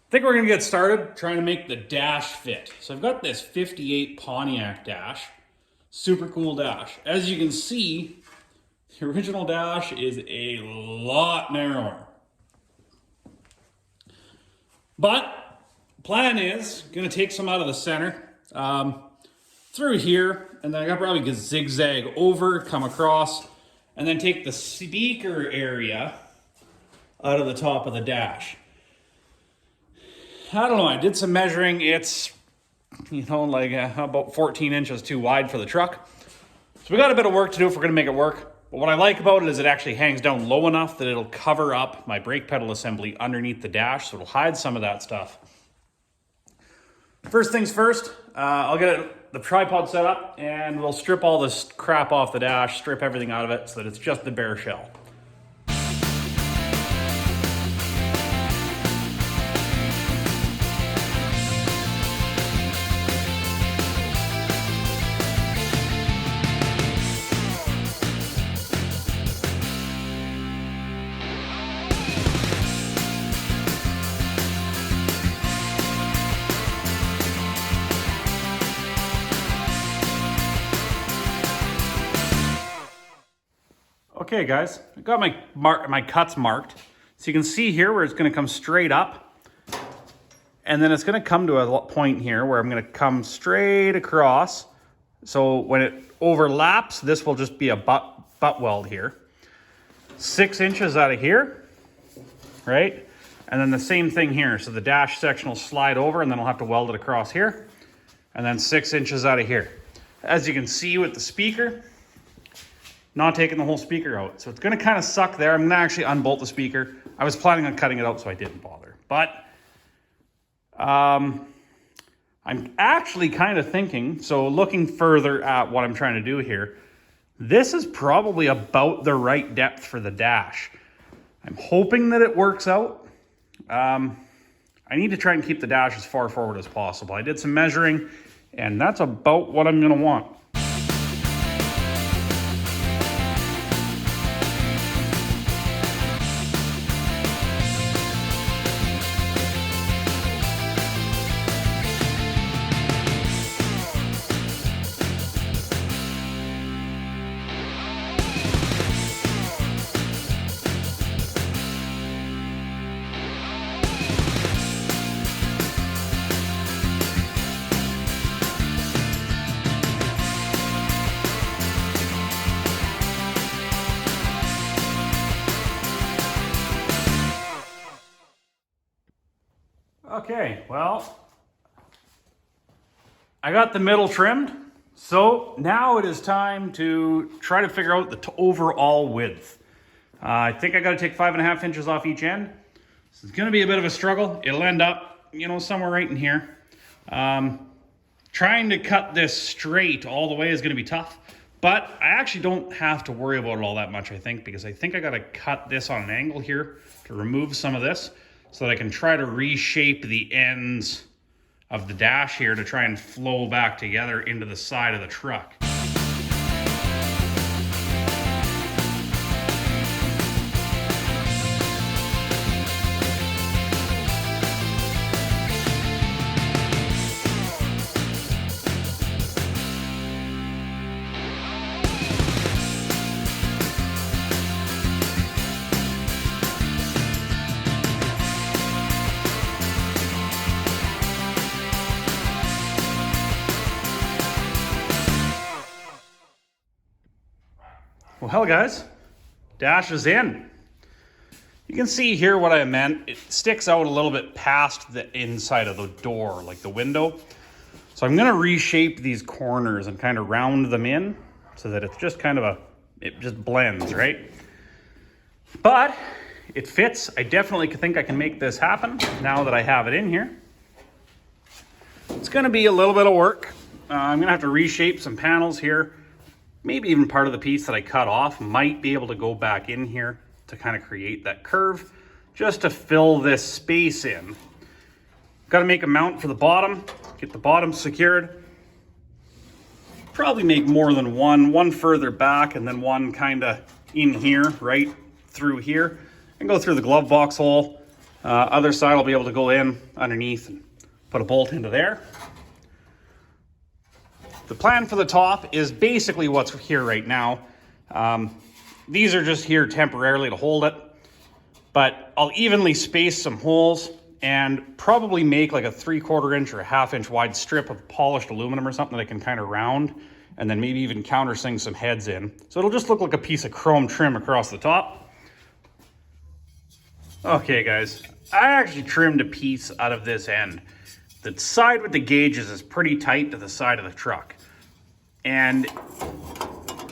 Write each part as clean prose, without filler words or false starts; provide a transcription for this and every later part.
think we're gonna get started trying to make the dash fit. So I've got this 58 Pontiac dash, super cool dash. As you can see, the original dash is a lot narrower. But plan is gonna take some out of the center through here, and then I got probably zigzag over, come across, and then take the speaker area out of the top of the dash. I don't know, I did some measuring. It's, like about 14 inches too wide for the truck. So we got a bit of work to do if we're gonna make it work. But what I like about it is it actually hangs down low enough that it'll cover up my brake pedal assembly underneath the dash, so it'll hide some of that stuff. First things first, I'll get the tripod set up and we'll strip all this crap off the dash, strip everything out of it so that it's just the bare shell. Okay guys, I got my cuts marked. So you can see here where it's gonna come straight up. And then it's gonna come to a point here where I'm gonna come straight across. So when it overlaps, this will just be a butt weld here. 6 inches out of here, right? And then the same thing here. So the dash section will slide over and then I'll have to weld it across here. And then 6 inches out of here. As you can see with the speaker, not taking the whole speaker out. So it's gonna kind of suck there. I'm gonna actually unbolt the speaker. I was planning on cutting it out, so I didn't bother. But I'm actually kind of thinking, so looking further at what I'm trying to do here, this is probably about the right depth for the dash. I'm hoping that it works out. I need to try and keep the dash as far forward as possible. I did some measuring, and that's about what I'm gonna want. Okay, well, I got the middle trimmed, so now it is time to try to figure out the overall width. I think I got to take 5.5 inches off each end. So it's going to be a bit of a struggle. It'll end up, somewhere right in here. Trying to cut this straight all the way is going to be tough, but I actually don't have to worry about it all that much, I think, because I think I got to cut this on an angle here to remove some of this, so that I can try to reshape the ends of the dash here to try and flow back together into the side of the truck. Well guys, dash is in. You can see here what I meant. It sticks out a little bit past the inside of the door, like the window. So I'm gonna reshape these corners and kind of round them in so that it's just kind of it just blends, right? But it fits. I definitely think I can make this happen now that I have it in here. It's gonna be a little bit of work. I'm gonna have to reshape some panels here. Maybe even part of the piece that I cut off might be able to go back in here to kind of create that curve, just to fill this space in. Got to make a mount for the bottom, get the bottom secured. Probably make more than one further back and then one kind of in here, right through here, and go through the glove box hole. Other side I'll be able to go in underneath and put a bolt into there. The plan for the top is basically what's here right now. These are just here temporarily to hold it, but I'll evenly space some holes and probably make like a 3/4 inch or a 1/2 inch wide strip of polished aluminum or something that I can kind of round, and then maybe even countersink some heads in. So it'll just look like a piece of chrome trim across the top. Okay guys, I actually trimmed a piece out of this end. The side with the gauges is pretty tight to the side of the truck. And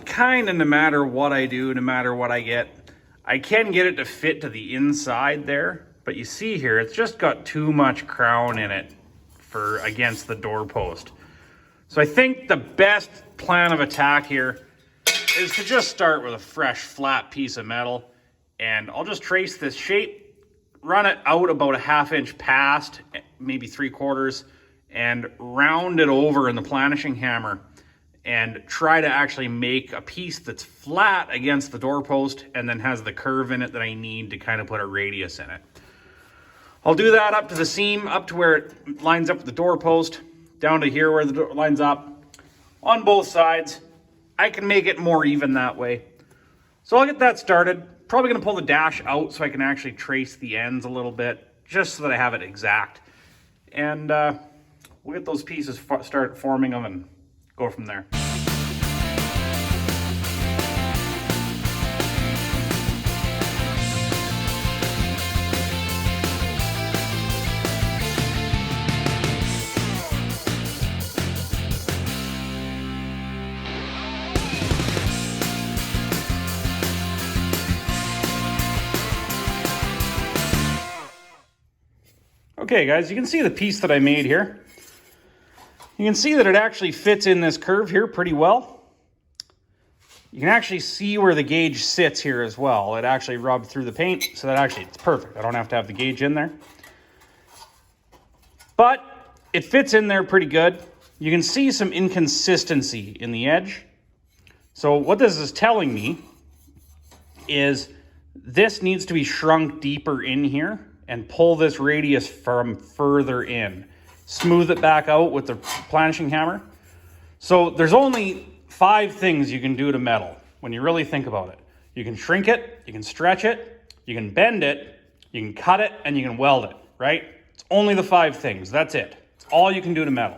kind of no matter what I do, no matter what I get, I can get it to fit to the inside there. But you see here, it's just got too much crown in it for against the doorpost. So I think the best plan of attack here is to just start with a fresh flat piece of metal, and I'll just trace this shape, run it out about a 1/2 inch past, maybe 3/4, and round it over in the planishing hammer and try to actually make a piece that's flat against the doorpost and then has the curve in it that I need to kind of put a radius in it. I'll do that up to the seam, up to where it lines up with the doorpost, down to here where the door lines up, on both sides. I can make it more even that way. So I'll get that started. Probably gonna pull the dash out so I can actually trace the ends a little bit, just so that I have it exact. And we'll get those pieces, start forming them and go from there. Okay guys, you can see the piece that I made here. You can see that it actually fits in this curve here pretty well. You can actually see where the gauge sits here as well. It actually rubbed through the paint, so that actually it's perfect. I don't have to have the gauge in there. But it fits in there pretty good. You can see some inconsistency in the edge. So what this is telling me is this needs to be shrunk deeper in here and pull this radius from further in. Smooth it back out with the planishing hammer. So there's only 5 things you can do to metal when you really think about it. You can shrink it, you can stretch it, you can bend it, you can cut it, and you can weld it, right? It's only the 5 things, that's it. It's all you can do to metal.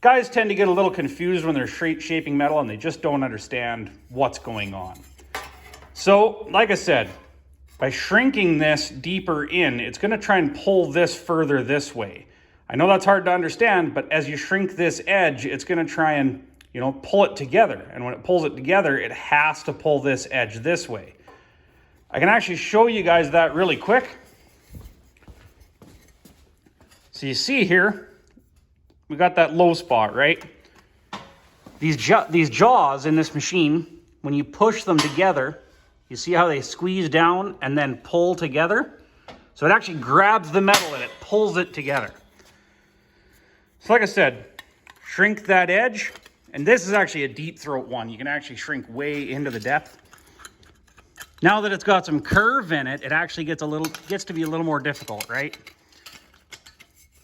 Guys tend to get a little confused when they're shaping metal and they just don't understand what's going on. So, like I said, by shrinking this deeper in, it's gonna try and pull this further this way. I know that's hard to understand, but as you shrink this edge, it's gonna try and, you know, pull it together. And when it pulls it together, it has to pull this edge this way. I can actually show you guys that really quick. So you see here, we got that low spot, right? These jaws in this machine, when you push them together, you see how they squeeze down and then pull together? So it actually grabs the metal and it pulls it together. So like I said, shrink that edge. And this is actually a deep throat one. You can actually shrink way into the depth. Now that it's got some curve in it, it actually gets to be a little more difficult, right?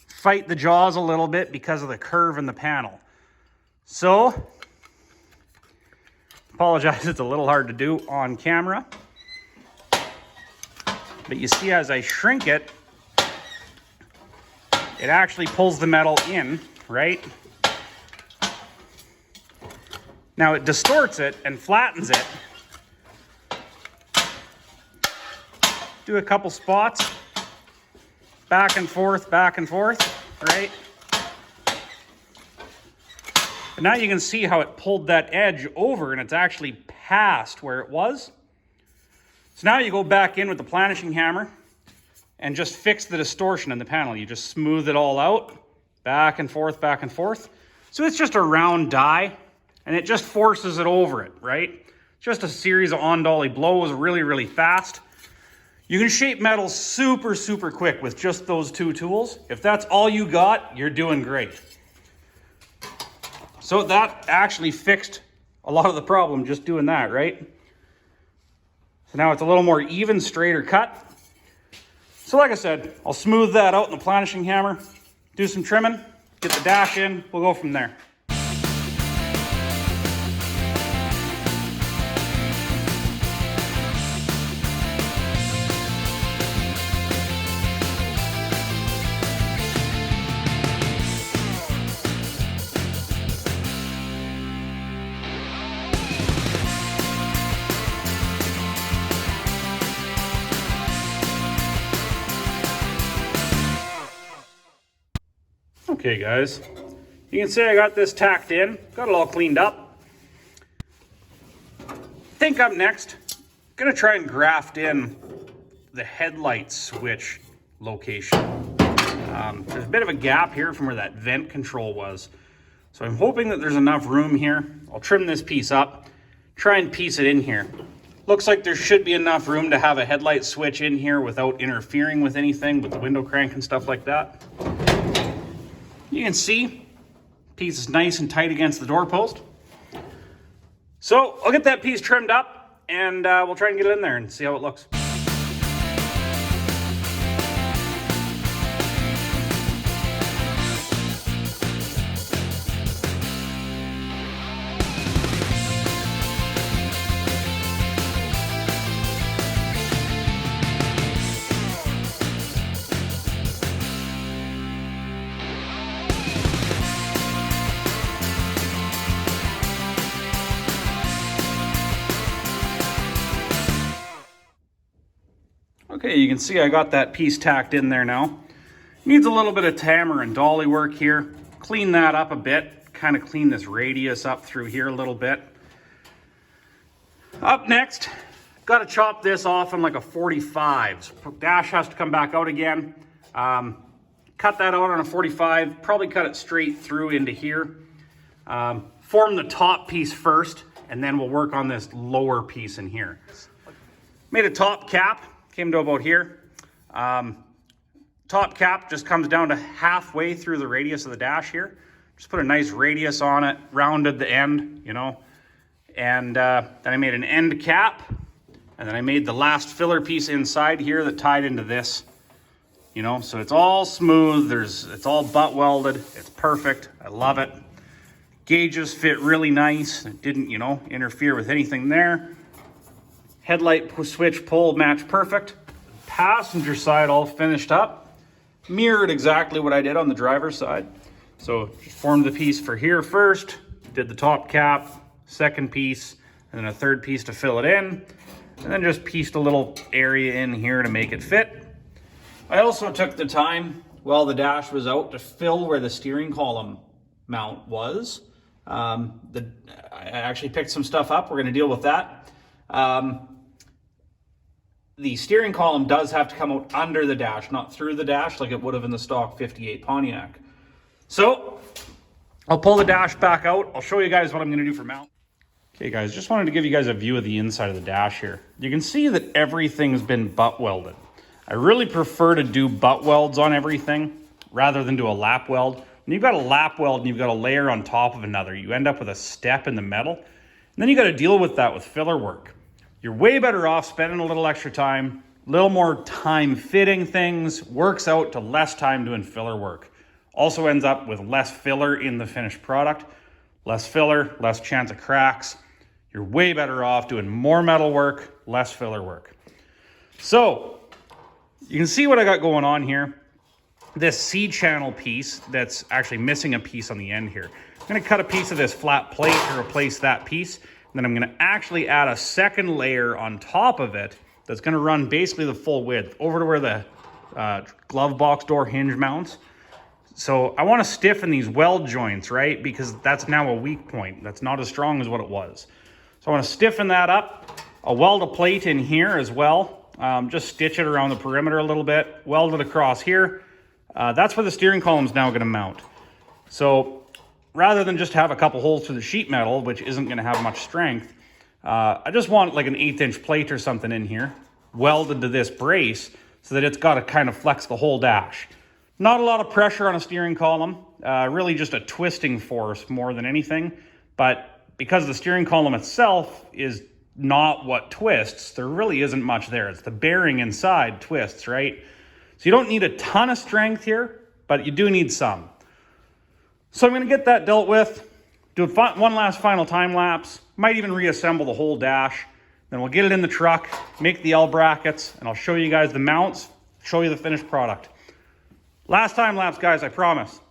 Fight the jaws a little bit because of the curve in the panel. So, apologize, it's a little hard to do on camera. But you see as I shrink it, it actually pulls the metal in, right? Now it distorts it and flattens it. Do a couple spots, back and forth, right? And now you can see how it pulled that edge over and it's actually past where it was. So now you go back in with the planishing hammer and just fix the distortion in the panel. You just smooth it all out, back and forth. So it's just a round die and it just forces it over it, right? Just a series of on-dolly blows really fast. You can shape metal super quick with just those 2 tools. If that's all you got, you're doing great. So that actually fixed a lot of the problem just doing that, right? So now it's a little more even, straighter cut. So like I said, I'll smooth that out in the planishing hammer, do some trimming, get the dash in, we'll go from there. Okay guys, you can see I got this tacked in, got it all cleaned up. I think up next, I'm gonna try and graft in the headlight switch location. There's a bit of a gap here from where that vent control was. So I'm hoping that there's enough room here. I'll trim this piece up, try and piece it in here. Looks like there should be enough room to have a headlight switch in here without interfering with anything, with the window crank and stuff like that. You can see, piece is nice and tight against the doorpost. So I'll get that piece trimmed up and we'll try and get it in there and see how it looks. Okay, you can see I got that piece tacked in there now. Needs a little bit of hammer and dolly work here. Clean that up a bit, kind of clean this radius up through here a little bit. Up next, got to chop this off in like a 45. So dash has to come back out again. Cut that out on a 45, probably cut it straight through into here. Form the top piece first, and then we'll work on this lower piece in here. Made a top cap. Came to about here. Top cap just comes down to halfway through the radius of the dash here. Just put a nice radius on it, rounded the end, you know. And then I made an end cap. And then I made the last filler piece inside here that tied into this. You know, so it's all smooth. It's all butt welded. It's perfect. I love it. Gauges fit really nice. It didn't, you know, interfere with anything there. Headlight switch pull matched perfect. Passenger side all finished up. Mirrored exactly what I did on the driver's side. So just formed the piece for here first, did the top cap, second piece, and then a third piece to fill it in. And then just pieced a little area in here to make it fit. I also took the time while the dash was out to fill where the steering column mount was. I actually picked some stuff up. We're gonna deal with that. The steering column does have to come out under the dash, not through the dash like it would have in the stock 58 Pontiac. So I'll pull the dash back out. I'll show you guys what I'm going to do for mount. Okay guys, just wanted to give you guys a view of the inside of the dash here. You can see that everything's been butt welded. I really prefer to do butt welds on everything rather than do a lap weld. When you've got a lap weld and you've got a layer on top of another, you end up with a step in the metal. And then you got to deal with that with filler work. You're way better off spending a little extra time, a little more time fitting things, works out to less time doing filler work. Also ends up with less filler in the finished product. Less filler, less chance of cracks. You're way better off doing more metal work, less filler work. So, you can see what I got going on here. This C-channel piece that's actually missing a piece on the end here. I'm gonna cut a piece of this flat plate to replace that piece. Then I'm gonna actually add a second layer on top of it that's gonna run basically the full width over to where the glove box door hinge mounts. So I wanna stiffen these weld joints, right? Because that's now a weak point. That's not as strong as what it was. So I wanna stiffen that up. I'll weld a plate in here as well. Just stitch it around the perimeter a little bit, weld it across here. That's where the steering column's now gonna mount. So rather than just have a couple holes through the sheet metal, which isn't gonna have much strength, I just want like an 1/8 inch plate or something in here, welded to this brace so that it's gotta kind of flex the whole dash. Not a lot of pressure on a steering column, really just a twisting force more than anything. But because the steering column itself is not what twists, there really isn't much there. It's the bearing inside twists, right? So you don't need a ton of strength here, but you do need some. So I'm going to get that dealt with, do one last final time lapse, might even reassemble the whole dash. Then we'll get it in the truck, make the L brackets, and I'll show you guys the mounts, show you the finished product. Last time lapse, guys, I promise.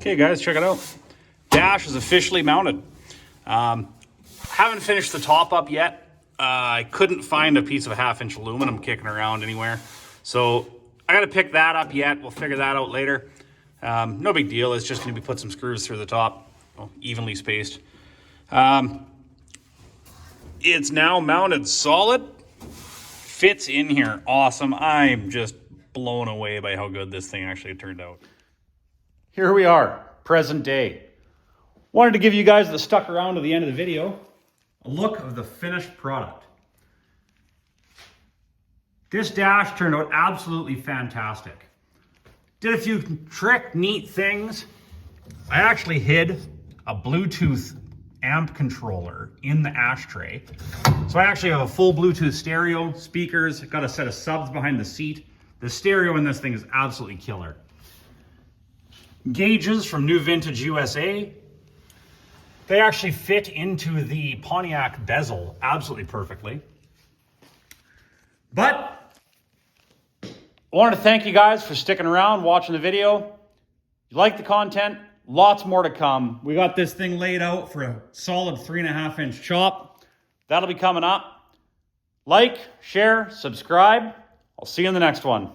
Okay guys, check it out. Dash is officially mounted. Haven't finished the top up yet. I couldn't find a piece of 1/2 inch aluminum kicking around anywhere. So I gotta pick that up yet. We'll figure that out later. No big deal, it's just gonna be put some screws through the top, evenly spaced. It's now mounted solid. Fits in here, awesome. I'm just blown away by how good this thing actually turned out. Here we are, present day. Wanted to give you guys that stuck around to the end of the video a look of the finished product. This dash turned out absolutely fantastic. Did a few neat things. I actually hid a Bluetooth amp controller in the ashtray. So I actually have a full Bluetooth stereo, speakers, got a set of subs behind the seat. The stereo in this thing is absolutely killer. Gauges from New Vintage USA. They actually fit into the Pontiac bezel absolutely perfectly. But I wanted to thank you guys for sticking around, watching the video. If you like the content, lots more to come. We got this thing laid out for a solid 3.5 inch chop. That'll be coming up. Like, share, subscribe. I'll see you in the next one.